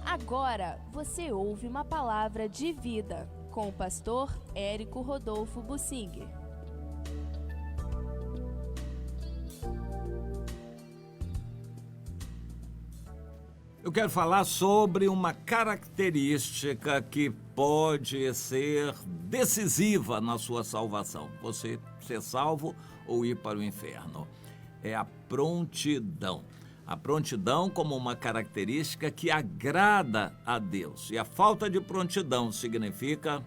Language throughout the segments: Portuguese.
Agora você ouve uma palavra de vida com o pastor Érico Rodolfo Bussinger. Eu quero falar sobre uma característica que pode ser decisiva na sua salvação. Você ser salvo ou ir para o inferno. É a prontidão. A prontidão como uma característica que agrada a Deus. E a falta de prontidão significa,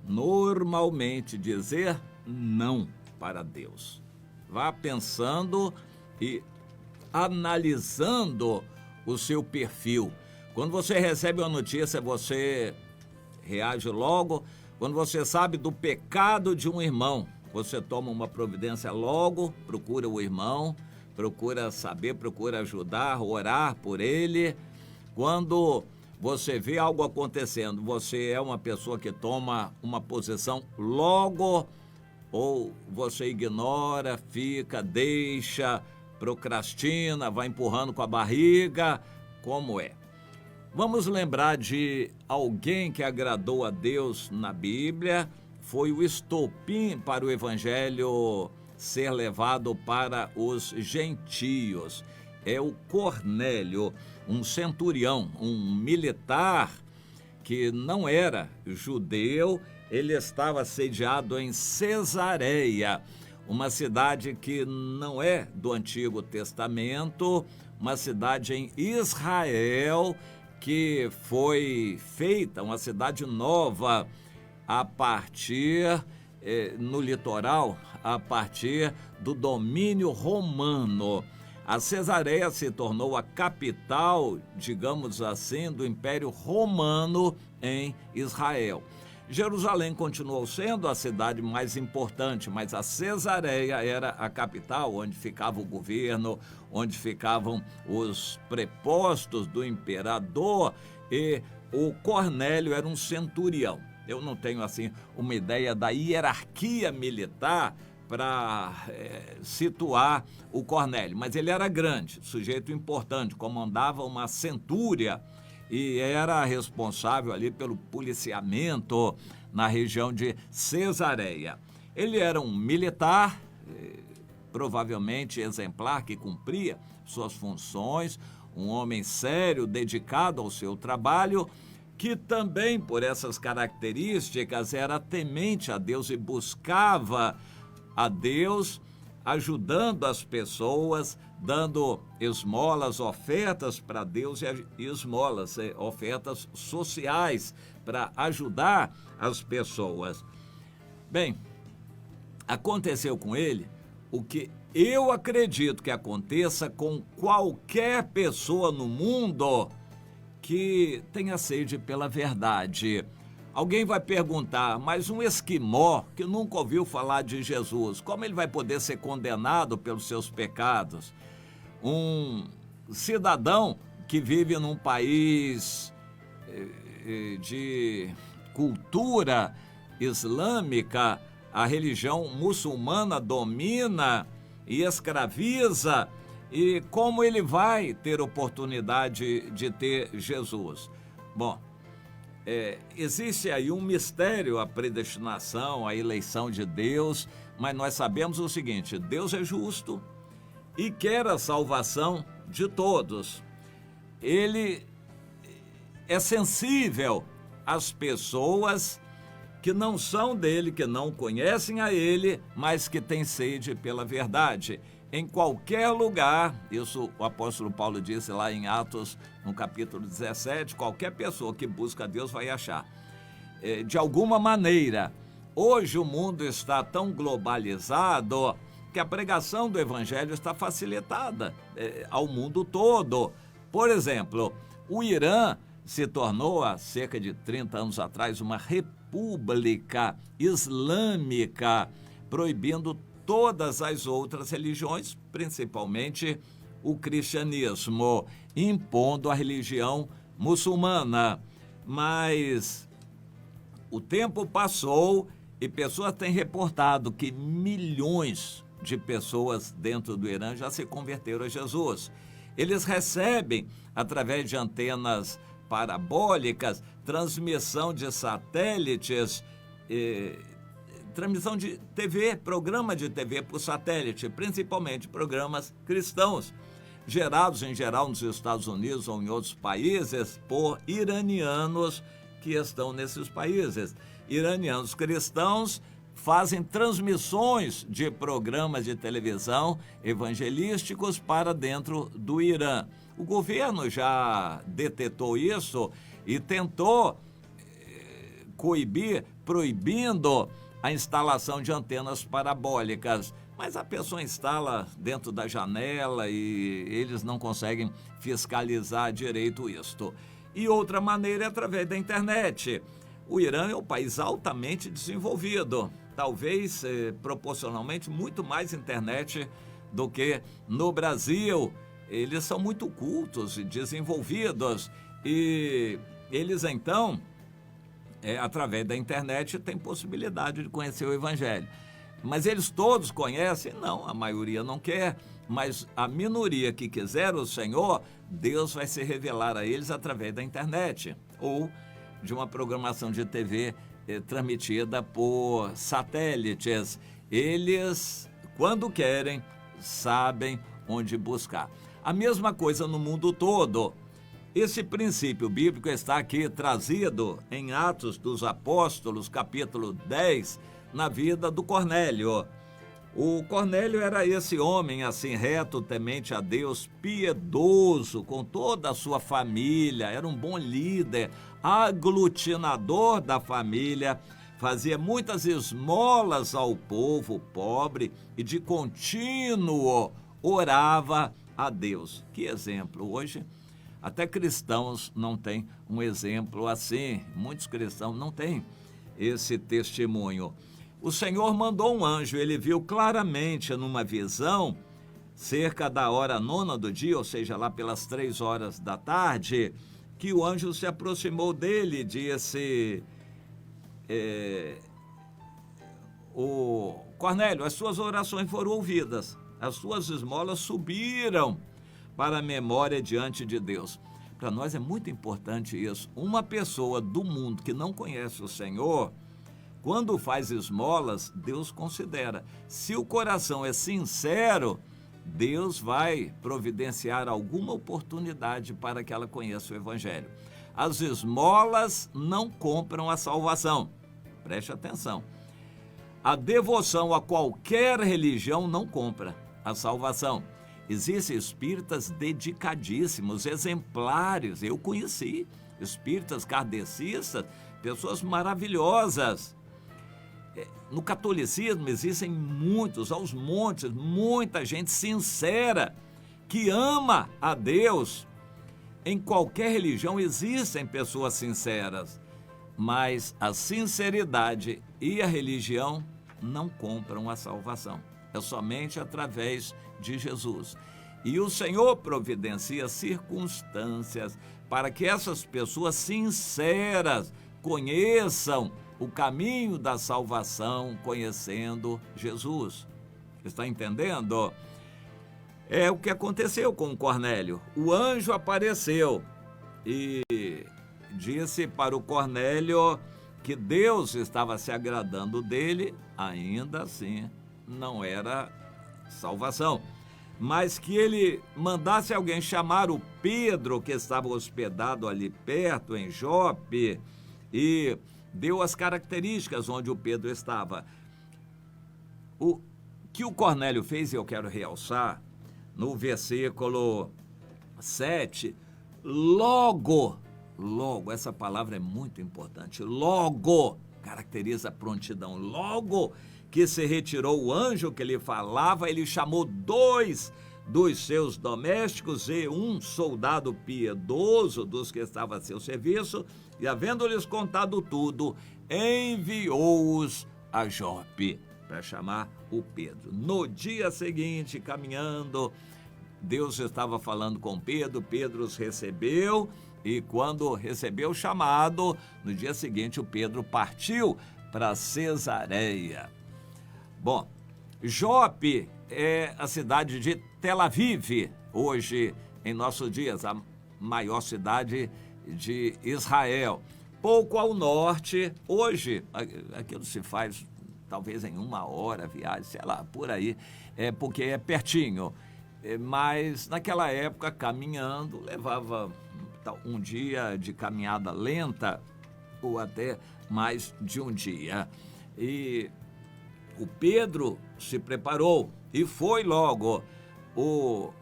normalmente, dizer não para Deus. Vá pensando e analisando o seu perfil. Quando você recebe uma notícia, você reage logo. Quando você sabe do pecado de um irmão, você toma uma providência logo, procura o irmão, procura saber, procura ajudar, orar por ele. Quando você vê algo acontecendo, você é uma pessoa que toma uma posição logo, ou você ignora, fica, deixa, procrastina, vai empurrando com a barriga, como é? Vamos lembrar de alguém que agradou a Deus na Bíblia, foi o estopim para o evangelho ser levado para os gentios. É o Cornélio, um centurião, um militar que não era judeu, ele estava sediado em Cesareia, uma cidade que não é do Antigo Testamento, uma cidade em Israel que foi feita, uma cidade nova a partir, no litoral, a partir do domínio romano. A Cesareia se tornou a capital, digamos assim, do Império Romano em Israel. Jerusalém continuou sendo a cidade mais importante, mas a Cesareia era a capital, onde ficava o governo, onde ficavam os prepostos do imperador, e o Cornélio era um centurião. Eu não tenho assim uma ideia da hierarquia militar para situar o Cornélio, mas ele era grande, sujeito importante, comandava uma centúria e era responsável ali pelo policiamento na região de Cesareia. Ele era um militar, provavelmente exemplar, que cumpria suas funções, um homem sério, dedicado ao seu trabalho, que também, por essas características, era temente a Deus e buscava a Deus, ajudando as pessoas, dando esmolas, ofertas para Deus e esmolas, ofertas sociais para ajudar as pessoas. Bem, aconteceu com ele o que eu acredito que aconteça com qualquer pessoa no mundo que tenha sede pela verdade. Alguém vai perguntar, mas um esquimó que nunca ouviu falar de Jesus, como ele vai poder ser condenado pelos seus pecados? Um cidadão que vive num país de cultura islâmica, a religião muçulmana domina e escraviza, e como ele vai ter oportunidade de ter Jesus? Bom, existe aí um mistério, a predestinação, a eleição de Deus, mas nós sabemos o seguinte: Deus é justo e quer a salvação de todos. Ele é sensível às pessoas que não são dele, que não conhecem a ele, mas que têm sede pela verdade. Em qualquer lugar, isso o apóstolo Paulo disse lá em Atos, no capítulo 17, qualquer pessoa que busca a Deus vai achar. De alguma maneira, hoje o mundo está tão globalizado que a pregação do evangelho está facilitada ao mundo todo. Por exemplo, o Irã se tornou, há cerca de 30 anos atrás, uma república islâmica, proibindo todas as outras religiões, principalmente o cristianismo, impondo a religião muçulmana. Mas o tempo passou e pessoas têm reportado que milhões de pessoas dentro do Irã já se converteram a Jesus. Eles recebem, através de antenas parabólicas, transmissão de satélites, transmissão de TV, programa de TV por satélite, principalmente programas cristãos, gerados em geral nos Estados Unidos ou em outros países por iranianos que estão nesses países. Iranianos cristãos fazem transmissões de programas de televisão evangelísticos para dentro do Irã. O governo já detetou isso e tentou coibir, proibindo a instalação de antenas parabólicas. Mas a pessoa instala dentro da janela e eles não conseguem fiscalizar direito isto. E outra maneira é através da internet. O Irã é um país altamente desenvolvido, talvez proporcionalmente muito mais internet do que no Brasil. Eles são muito cultos e desenvolvidos e eles então, através da internet, têm possibilidade de conhecer o Evangelho. Mas eles todos conhecem? Não, a maioria não quer, mas a minoria que quiser o Senhor, Deus vai se revelar a eles através da internet ou de uma programação de TV transmitida por satélites. Eles, quando querem, sabem onde buscar. A mesma coisa no mundo todo. Esse princípio bíblico está aqui trazido em Atos dos Apóstolos, capítulo 10, na vida do Cornélio. O Cornélio era esse homem assim reto, temente a Deus, piedoso, com toda a sua família, era um bom líder, aglutinador da família, fazia muitas esmolas ao povo pobre e de contínuo orava a Deus. Que exemplo! Hoje até cristãos não têm um exemplo assim, muitos cristãos não têm esse testemunho. O Senhor mandou um anjo, ele viu claramente numa visão, cerca da hora 9 do dia, ou seja, lá pelas 3 horas da tarde, que o anjo se aproximou dele e disse, o Cornélio, as suas orações foram ouvidas, as suas esmolas subiram para a memória diante de Deus. Para nós é muito importante isso. Uma pessoa do mundo que não conhece o Senhor, quando faz esmolas, Deus considera. Se o coração é sincero, Deus vai providenciar alguma oportunidade para que ela conheça o Evangelho. As esmolas não compram a salvação. Preste atenção. A devoção a qualquer religião não compra a salvação. Existem espíritas dedicadíssimos, exemplares. Eu conheci espíritas kardecistas, pessoas maravilhosas. No catolicismo existem muitos, aos montes, muita gente sincera que ama a Deus. Em qualquer religião existem pessoas sinceras, mas a sinceridade e a religião não compram a salvação. É somente através de Jesus. E o Senhor providencia circunstâncias para que essas pessoas sinceras conheçam o caminho da salvação, conhecendo Jesus. Está entendendo? É o que aconteceu com Cornélio. O anjo apareceu e disse para o Cornélio que Deus estava se agradando dele, ainda assim não era salvação, mas que ele mandasse alguém chamar o Pedro, que estava hospedado ali perto, em Jope, e deu as características onde o Pedro estava. O que o Cornélio fez, e eu quero realçar, no versículo 7, logo, essa palavra é muito importante, logo, caracteriza a prontidão, logo que se retirou o anjo que lhe falava, ele chamou 2 dos seus domésticos e um soldado piedoso dos que estava a seu serviço, e havendo-lhes contado tudo, enviou-os a Jope para chamar o Pedro. No dia seguinte, caminhando, Deus estava falando com Pedro, Pedro os recebeu, e quando recebeu o chamado, no dia seguinte o Pedro partiu para Cesareia. Bom, Jope é a cidade de Tel Aviv, hoje, em nossos dias, a maior cidade de Israel. Pouco ao norte, hoje, aquilo se faz talvez em 1 hora, viagem, sei lá, por aí, porque é pertinho. Mas naquela época, caminhando, levava um dia de caminhada lenta ou até mais de um dia. E o Pedro se preparou e foi logo. O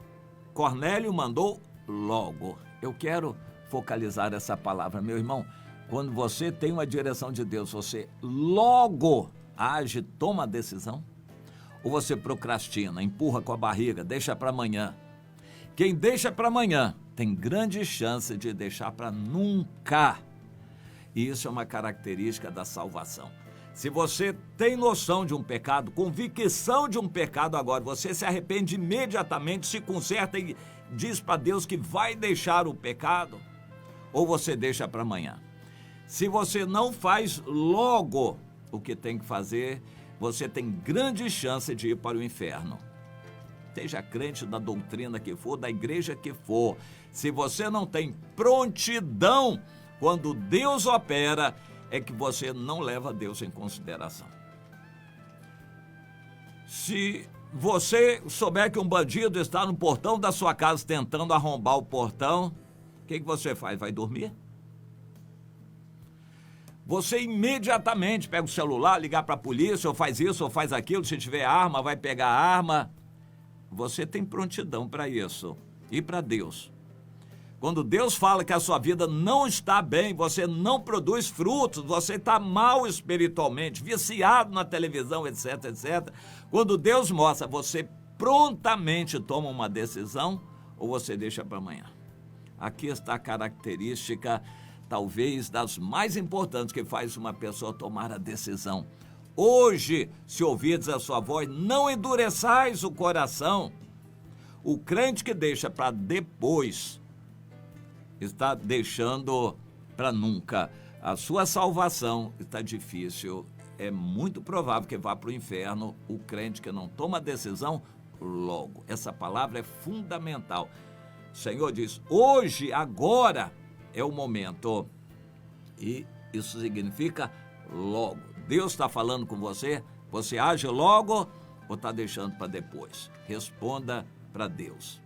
Cornélio mandou logo. Eu quero focalizar essa palavra, meu irmão. Quando você tem uma direção de Deus, você logo age, toma a decisão? Ou você procrastina, empurra com a barriga, deixa para amanhã? Quem deixa para amanhã tem grande chance de deixar para nunca. E isso é uma característica da salvação. Se você tem noção de um pecado, convicção de um pecado agora, você se arrepende imediatamente, se conserta e diz para Deus que vai deixar o pecado, ou você deixa para amanhã? Se você não faz logo o que tem que fazer, você tem grande chance de ir para o inferno. Seja crente da doutrina que for, da igreja que for, se você não tem prontidão quando Deus opera, é que você não leva Deus em consideração. Se você souber que um bandido está no portão da sua casa tentando arrombar o portão, o que você faz? Vai dormir? Você imediatamente pega o celular, ligar para a polícia, ou faz isso, ou faz aquilo, se tiver arma, vai pegar a arma. Você tem prontidão para isso. E para Deus. Quando Deus fala que a sua vida não está bem, você não produz frutos, você está mal espiritualmente, viciado na televisão, etc, etc. Quando Deus mostra, você prontamente toma uma decisão ou você deixa para amanhã. Aqui está a característica, talvez, das mais importantes que faz uma pessoa tomar a decisão. Hoje, se ouvirdes a sua voz, não endureçais o coração. O crente que deixa para depois está deixando para nunca. A sua salvação está difícil. É muito provável que vá para o inferno o crente que não toma decisão logo. Essa palavra é fundamental. O Senhor diz, hoje, agora é o momento. E isso significa logo. Deus está falando com você, você age logo ou está deixando para depois? Responda para Deus.